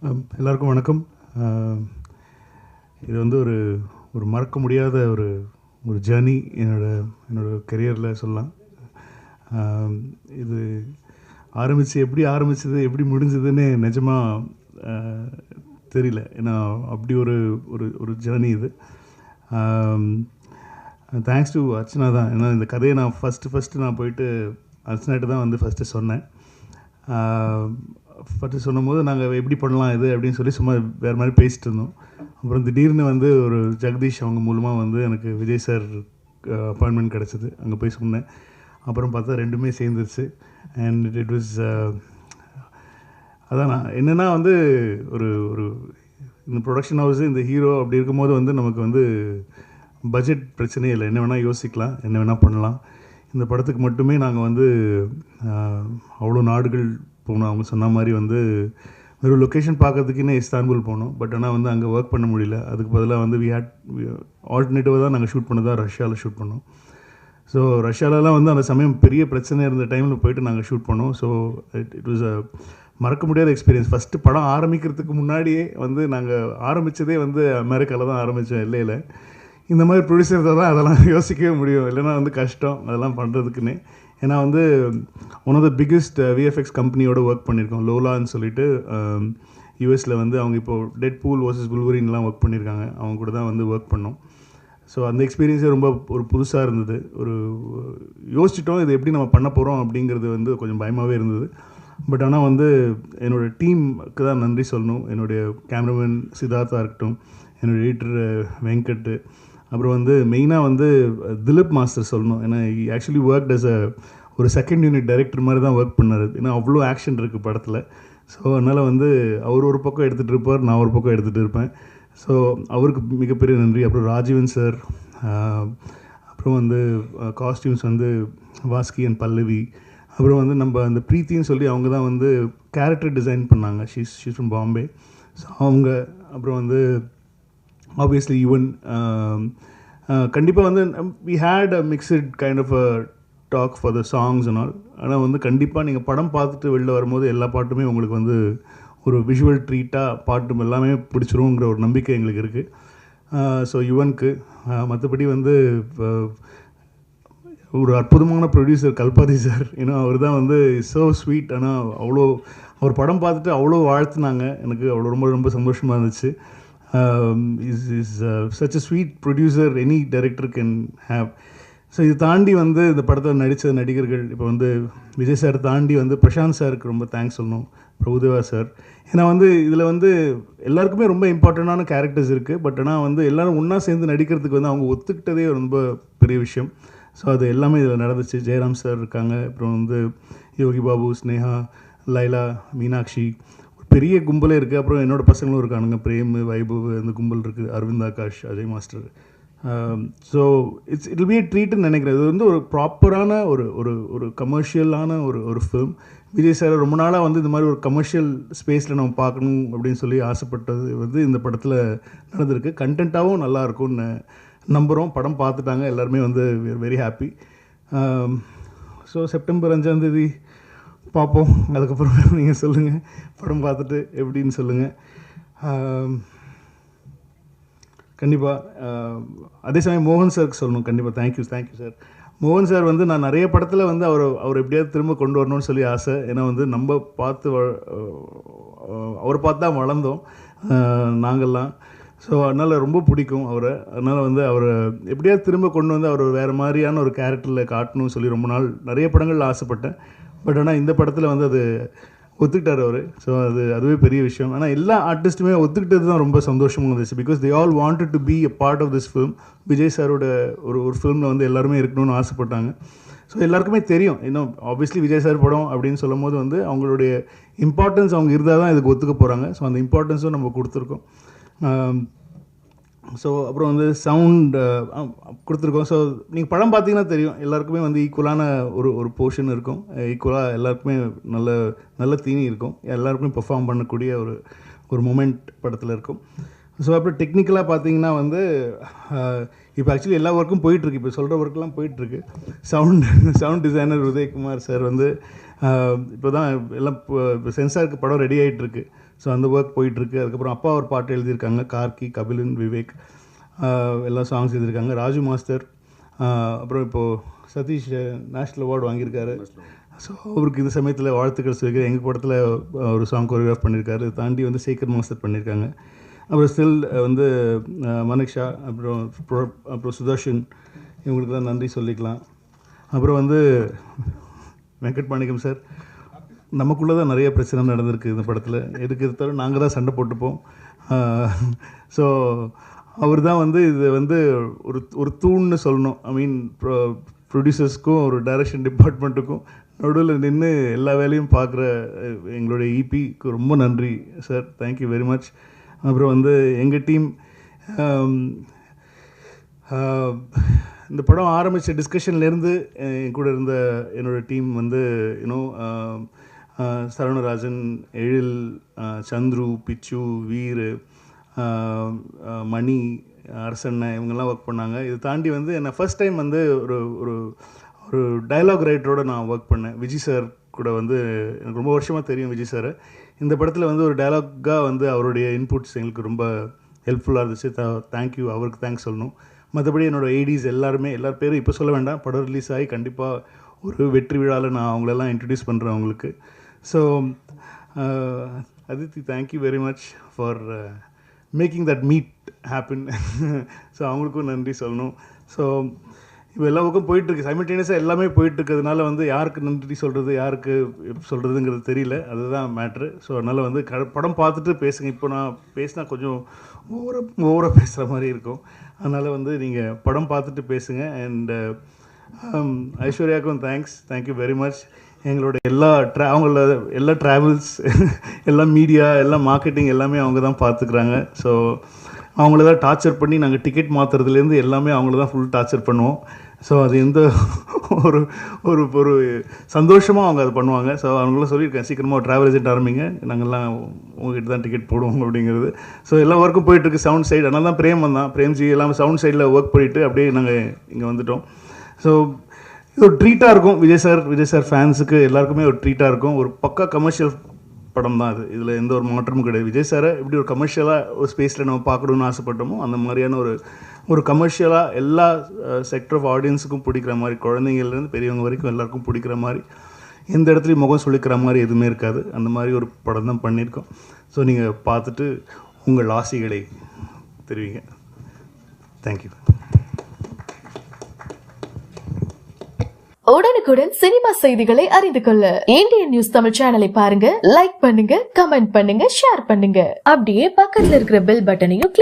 எல்லாருக்கும் வணக்கம். இது வந்து ஒரு ஒரு மறக்க முடியாத ஒரு ஒரு ஜேர்னி என்னோட கெரியரில் சொல்லலாம். இது எப்படி ஆரம்பிச்சது எப்படி முடிஞ்சதுன்னு நிஜமாக தெரியல. ஏன்னா அப்படி ஒரு ஒரு ஒரு ஜேர்னி இது. தேங்க்ஸ் டு அர்ச்சனா தான். ஏன்னா இந்த கதையை நான் ஃபஸ்ட்டு நான் போயிட்டு அர்ச்சனாகிட்ட தான் வந்து ஃபஸ்ட்டு சொன்னேன். ஃபஸ்ட்டு சொன்னும்போது நாங்கள் எப்படி பண்ணலாம் இது அப்படின்னு சொல்லி சும்மா வேறு மாதிரி பேசிகிட்டு இருந்தோம். அப்புறம் திடீர்னு வந்து ஒரு ஜெகதீஷ் அவங்க மூலமாக வந்து எனக்கு விஜய் சார் அப்பாயின்மெண்ட் கிடச்சிது. அங்கே போய் சொன்னேன். அப்புறம் பார்த்தா ரெண்டுமே சேர்ந்துருச்சு. அண்ட் இட் வாஸ் அதான் நான் என்னென்னா வந்து ஒரு ஒரு இந்த ப்ரொடக்ஷன் ஹவுஸு இந்த ஹீரோ அப்படி இருக்கும்போது வந்து நமக்கு வந்து பட்ஜெட் பிரச்சனையே இல்லை. என்ன வேணால் யோசிக்கலாம், என்ன வேணால் பண்ணலாம். இந்த படத்துக்கு மட்டுமே நாங்கள் வந்து அவ்வளோ நாடுகள் போனோம். அவங்க சொன்ன மாதிரி வந்து வெறும் லொக்கேஷன் பார்க்கறதுக்குன்னே இஸ்தான்புல் போனோம். பட் ஆனால் வந்து அங்கே ஒர்க் பண்ண முடியல. அதுக்கு பதிலாக வந்து ஆல்டர்னேட்டிவாக தான் நாங்கள் ஷூட் பண்ணதாக ரஷ்யாவில் ஷூட் பண்ணோம். ஸோ ரஷ்யாவிலலாம் வந்து அந்த சமயம் பெரிய பிரச்சனை இருந்த டைமில் போயிட்டு நாங்கள் ஷூட் பண்ணோம். ஸோ இட் வாஸ் அ மறக்க முடியாத எக்ஸ்பீரியன்ஸ். ஃபஸ்ட்டு படம் ஆரம்பிக்கிறதுக்கு முன்னாடியே வந்து நாங்கள் ஆரம்பித்ததே வந்து அமெரிக்காவில் தான் ஆரம்பித்தோம், எல்லையில். இந்த மாதிரி ப்ரொடியூசர் தான் அதெல்லாம் யோசிக்கவே முடியும், இல்லைன்னா வந்து கஷ்டம் அதெல்லாம் பண்ணுறதுக்குன்னு. ஏன்னா வந்து one of the biggest VFX கம்பெனியோட ஒர்க் பண்ணியிருக்கோம், லோலான்னு சொல்லிட்டு. யூஎஸில் வந்து அவங்க இப்போது டெட் பூல் வர்சஸ் புல்வரின்லாம் ஒர்க் பண்ணியிருக்காங்க. அவங்க கூட தான் வந்து ஒர்க் பண்ணோம். ஸோ அந்த எக்ஸ்பீரியன்ஸே ரொம்ப ஒரு புதுசாக இருந்தது. ஒரு யோசிச்சிட்டோம் இது எப்படி நம்ம பண்ண போகிறோம் அப்படிங்கிறது வந்து கொஞ்சம் பயமாகவே இருந்தது. பட் ஆனால் வந்து என்னோடய டீமுக்கு தான் நன்றி சொல்லணும். என்னுடைய கேமராமேன் சித்தார்த்தா இருக்கட்டும், என்னோடய எடிட்டர் வெங்கட், அப்புறம் வந்து மெயினாக வந்து திலீப் மாஸ்டர் சொல்லணும். ஏன்னா ஆக்சுவலி ஒர்க் அஸ் ஒரு செகண்ட் யூனிட் டைரக்டர் மாதிரி தான் ஒர்க் பண்ணார். ஏன்னா அவ்வளோ ஆக்ஷன் இருக்குது படத்தில். ஸோ அதனால் வந்து அவர் ஒரு பக்கம் எடுத்துகிட்டு இருப்பார், நான் ஒரு பக்கம் எடுத்துகிட்டு இருப்பேன். ஸோ அவருக்கு மிகப்பெரிய நன்றி. அப்புறம் ராஜீவன் சார், அப்புறம் வந்து காஸ்டியூம்ஸ் வந்து வாஸ்கி அண்ட் பல்லவி, அப்புறம் வந்து நம்ம அந்த ப்ரீத்தின்னு சொல்லி அவங்க தான் வந்து கேரக்டர் டிசைன் பண்ணாங்க. She's from Bombay. ஸோ அவங்க, அப்புறம் வந்து ஆப்வியஸ்லி ஈவன் கண்டிப்பாக வந்து we had a mixed kind of a talk for the songs and all. ஆனால் வந்து கண்டிப்பாக நீங்கள் படம் பார்த்துட்டு வெளில வரும்போது எல்லா பாட்டுமே உங்களுக்கு வந்து ஒரு விஷுவல் ட்ரீட்டாக பாட்டு எல்லாமே பிடிச்சிருங்கிற ஒரு நம்பிக்கை எங்களுக்கு இருக்குது. ஸோ யுவனுக்கு மற்றபடி வந்து ஒரு அற்புதமான ப்ரொடியூசர் கல்பாதி சார். ஏன்னா அவர் தான் வந்து ஸோ ஸ்வீட். ஆனால் அவ்வளோ அவர் படம் பார்த்துட்டு அவ்வளோ வாழ்த்துனாங்க. எனக்கு அவ்வளோ ரொம்ப ரொம்ப சந்தோஷமாக இருந்துச்சு. Is such a sweet producer any director can have. So இது தாண்டி வந்து இந்த படத்தில் நடித்த நடிகர்கள் இப்போ வந்து விஜய் சார் தாண்டி வந்து பிரசாந்த் சாருக்கு ரொம்ப தேங்க்ஸ் சொல்லணும், பிரபுதேவா சார். ஏன்னா வந்து இதில் வந்து எல்லாருக்குமே ரொம்ப இம்பார்ட்டண்டான கேரக்டர்ஸ் இருக்குது. பட் ஆனால் வந்து எல்லோரும் ஒன்றா சேர்ந்து நடிக்கிறதுக்கு வந்து அவங்க ஒத்துக்கிட்டதே ரொம்ப பெரிய விஷயம். ஸோ அது எல்லாமே இதில் நடந்துச்சு. ஜெயராம் சார் இருக்காங்க, அப்புறம் வந்து யோகி பாபு, ஸ்னேகா, லைலா, மீனாட்சி, பெரிய கும்பலே இருக்குது. அப்புறம் என்னோடய பசங்களும் இருக்கானுங்க, பிரேம், வைபவ், அந்த கும்பல் இருக்குது, Aravind Akash, Ajay master. So it will be a ட்ரீட்டுன்னு நினைக்கிறேன். இது வந்து ஒரு ப்ராப்பரான ஒரு ஒரு ஒரு கமர்ஷியலான ஒரு ஒரு ஃபிலிம். விஜய் சார் ரொம்ப நாளாக வந்து இந்த மாதிரி ஒரு கமர்ஷியல் ஸ்பேஸில் நம்ம பார்க்கணும் அப்படின்னு சொல்லி ஆசைப்பட்டது வந்து இந்த படத்தில் நடந்திருக்கு. கண்டென்ட்டாகவும் நல்லாயிருக்கும்னு நம்புகிறோம். படம் பார்த்துட்டாங்க எல்லாருமே, வந்து வெரி ஹாப்பி. ஸோ செப்டம்பர் 5 பார்ப்போம். அதுக்கப்புறம் நீங்கள் சொல்லுங்கள், படம் பார்த்துட்டு எப்படின்னு சொல்லுங்கள். கண்டிப்பாக அதே சமயம் மோகன் சாருக்கு சொல்லணும். கண்டிப்பாக தேங்க்யூ சார். மோகன் சார் வந்து நான் நிறைய படத்தில் வந்து அவர் எப்படியாவது திரும்ப கொண்டு வரணும்னு சொல்லி ஆசை. ஏன்னா வந்து நம்ம அவரை பார்த்து தான் வளர்ந்தோம் நாங்கள்லாம். ஸோ அதனால் ரொம்ப பிடிக்கும் அவரை. அதனால் வந்து அவரை எப்படியாவது திரும்ப கொண்டு வந்து அவர் வேறு மாதிரியான ஒரு கேரக்டரில் காட்டணும்னு சொல்லி ரொம்ப நாள் நிறைய படங்களில் ஆசைப்பட்டேன். பட் ஆனால் இந்த படத்தில் வந்து அது ஒத்துக்கிட்டார் அவர். ஸோ அதுவே பெரிய விஷயம். ஆனால் எல்லா ஆர்டிஸ்ட்டுமே ஒத்துக்கிட்டது தான் ரொம்ப சந்தோஷமாக இருந்துச்சு. Because they all wanted to be a part of this film. Vijay சாரோட ஒரு ஃபிலிமில் வந்து எல்லாருமே இருக்கணும்னு ஆசைப்பட்டாங்க. ஸோ எல்லாருக்குமே தெரியும், இன்னும் ஆப்வியஸ்லி விஜய் சார் படம் அப்படின்னு சொல்லும் போது வந்து அவங்களுடைய இம்பார்ட்டன்ஸ் அவங்க இருந்தால் தான் இதுக்கு ஒத்துக்க போகிறாங்க. ஸோ அந்த இம்பார்ட்டன்ஸும் நம்ம கொடுத்துருக்கோம். ஸோ அப்புறம் வந்து சவுண்ட் கொடுத்துருக்கோம். ஸோ நீங்கள் படம் பார்த்தீங்கன்னா தெரியும், எல்லாருக்குமே வந்து ஈக்குவலான ஒரு போர்ஷன் இருக்கும். ஈக்குவலாக எல்லாருக்குமே நல்ல தீனி இருக்கும். எல்லாருக்குமே பெர்ஃபார்ம் பண்ணக்கூடிய ஒரு மொமெண்ட் படத்தில் இருக்கும். ஸோ அப்புறம் டெக்னிக்கலாக பார்த்தீங்கன்னா வந்து இப்போ ஆக்சுவலி எல்லா ஒர்க்கும் போயிட்டுருக்கு. இப்போ சொல்கிற ஒர்க்கெலாம் போயிட்டுருக்கு. சவுண்ட் டிசைனர் உதயகுமார் சார் வந்து இப்போ தான் எல்லாம் சென்சாருக்கு படம் ரெடி ஆகிட்டுருக்கு. ஸோ அந்த ஒர்க் போயிட்டுருக்கு. அதுக்கப்புறம் அப்பா ஒரு பாட்டு எழுதியிருக்காங்க, கார்கி, கபிலன், விவேக் எல்லா சாங்ஸ் எழுதியிருக்காங்க. ராஜு மாஸ்டர், அப்புறம் இப்போது சதீஷ் நேஷ்னல் அவார்டு வாங்கியிருக்காரு. ஸோ அவருக்கு இந்த சமயத்தில் வாழ்த்துக்கள் சொல்லியிருக்காரு. எங்கள் படத்தில் ஒரு சாங் கோரியோகிராஃப் பண்ணியிருக்காரு. தாண்டி வந்து சேகர் மாஸ்டர் பண்ணியிருக்காங்க. அப்புறம் ஸ்டில் வந்து மனிஷா, அப்புறம் சுதர்ஷன், இவங்களுக்கு தான் நன்றி சொல்லிக்கலாம். அப்புறம் வந்து வெங்கட் மாணிக்கம் சார், நமக்குள்ளே தான் நிறைய பிரச்சனை நடந்திருக்கு இந்த படத்தில். எடுக்கிறது தவிர நாங்கள் தான் சண்டை போட்டுப்போம். ஸோ அவர் தான் வந்து இது வந்து ஒரு தூண்னு சொல்லணும். ஐ மீன் ப்ரொடியூசர்ஸ்க்கும் ஒரு டைரக்ஷன் டிபார்ட்மெண்ட்டுக்கும் நடுவில் நின்று எல்லா வேலையும் பார்க்குற எங்களுடைய இபிக்கு ரொம்ப நன்றி சார். Thank you very much. அப்புறம் வந்து எங்கள் டீம், இந்த படம் ஆரம்பித்த டிஸ்கஷன்லேருந்து என் கூட இருந்த என்னோடய டீம் வந்து சரவணராஜன், எழில், சந்துரு, பிச்சு, வீர், மணி, அரசண்ணன், இவங்கெல்லாம் ஒர்க் பண்ணாங்க. இது தாண்டி வந்து என்னை ஃபர்ஸ்ட் டைம் வந்து ஒரு ஒரு ஒரு டைலாக் ரைட்டரோட நான் ஒர்க் பண்ணேன். விஜய் சார் கூட வந்து எனக்கு ரொம்ப வருஷமாக தெரியும் விஜய் சாரை. இந்த படத்தில் வந்து ஒரு டைலாக்காக வந்து அவருடைய இன்புட்ஸ் எங்களுக்கு ரொம்ப ஹெல்ப்ஃபுல்லாக இருந்துச்சு. தேங்க்யூ, அவருக்கு தேங்க்ஸ் சொல்லணும். மற்றபடி என்னோடய ஏடிஸ் எல்லார் பேரும் இப்போ சொல்ல வேண்டாம். படம் ரிலீஸ் ஆகி கண்டிப்பாக ஒரு வெற்றி விழாவில் நான் அவங்களெல்லாம் இன்ட்ரடியூஸ் பண்ணுறேன் அவங்களுக்கு. So Aditi, thank you very much for making that meet happen. So அவங்களுக்கும் நன்றி சொல்லணும். ஸோ இப்போ எல்லா பக்கம் போயிட்டுருக்கு, சைமல்டேனியஸாக எல்லாமே போயிட்டுருக்கிறதுனால வந்து யாருக்கு நன்றி சொல்கிறது, யாருக்கு சொல்கிறதுங்கிறது தெரியல. அதுதான் மேட்ரு. ஸோ அதனால் வந்து படம் பார்த்துட்டு பேசுங்க. இப்போ நான் பேசினா கொஞ்சம் ஓவராக பேசுகிற மாதிரி இருக்கும். அதனால் வந்து நீங்கள் படம் பார்த்துட்டு பேசுங்க. அண்ட் ஐஸ்வர்யாவுக்கும் தேங்க்யூ வெரி மச். எங்களோட அவங்கள எல்லா ட்ராவல்ஸ், எல்லா மீடியா, எல்லா மார்க்கெட்டிங் எல்லாமே அவங்க தான் பார்த்துக்குறாங்க. ஸோ அவங்கள தான் டார்ச்சர் பண்ணி நாங்கள் டிக்கெட் மாற்றுறதுலேருந்து எல்லாமே அவங்கள தான் ஃபுல் டார்ச்சர் பண்ணுவோம். ஸோ அது எந்த ஒரு ஒரு ஒரு சந்தோஷமாக அவங்க அதை பண்ணுவாங்க. ஸோ அவங்களாம் சொல்லியிருக்கேன், சீக்கிரமாக ஒரு ட்ராவல் ஏஜென்ட் ஆரம்பிங்க, நாங்கள்லாம் உங்ககிட்ட தான் டிக்கெட் போடுவோம் அப்படிங்கிறது. ஸோ எல்லா ஒர்க்கும் போயிட்டுருக்கு சவுண்ட் சைடு. அதனால தான் பிரேம்ஜி எல்லாம் சவுண்ட் சைடில் ஒர்க் பண்ணிவிட்டு அப்படியே நாங்கள் இங்கே வந்துட்டோம். ஸோ இது ஒரு ட்ரீட்டாக இருக்கும். விஜய் சார் ஃபேன்ஸுக்கு எல்லாருக்குமே ஒரு ட்ரீட்டாக இருக்கும். ஒரு பக்கா கமர்ஷியல் படம் தான் அது. இதில் எந்த ஒரு மாற்றமும் கிடையாது. விஜய் சாரை எப்படி ஒரு கமர்ஷியலாக ஒரு ஸ்பேஸில் நம்ம பார்க்கணுன்னு ஆசைப்பட்டோமோ அந்த மாதிரியான ஒரு கமர்ஷியலாக எல்லா செக்டர் ஆஃப் ஆடியன்ஸுக்கும் பிடிக்கிற மாதிரி, குழந்தைங்கள்லேருந்து பெரியவங்க வரைக்கும் எல்லாருக்கும் பிடிக்கிற மாதிரி, எந்த இடத்துலையும் முகம் சொல்லிக்கிற மாதிரி எதுவுமே இருக்காது. அந்த மாதிரி ஒரு படம் தான் பண்ணியிருக்கோம். ஸோ நீங்கள் பார்த்துட்டு உங்கள் ஆசைகளை தெரிவிங்க. தேங்க்யூ. உடனுக்குடன் சினிமா செய்திகளை அறிந்து கொள்ள இந்தியன் நியூஸ் தமிழ் சேனலை பாருங்க, லைக் பண்ணுங்க, கமெண்ட் பண்ணுங்க, ஷேர் பண்ணுங்க. அப்படியே பக்கத்துல இருக்கிற பெல் பட்டனையும் கிளிக்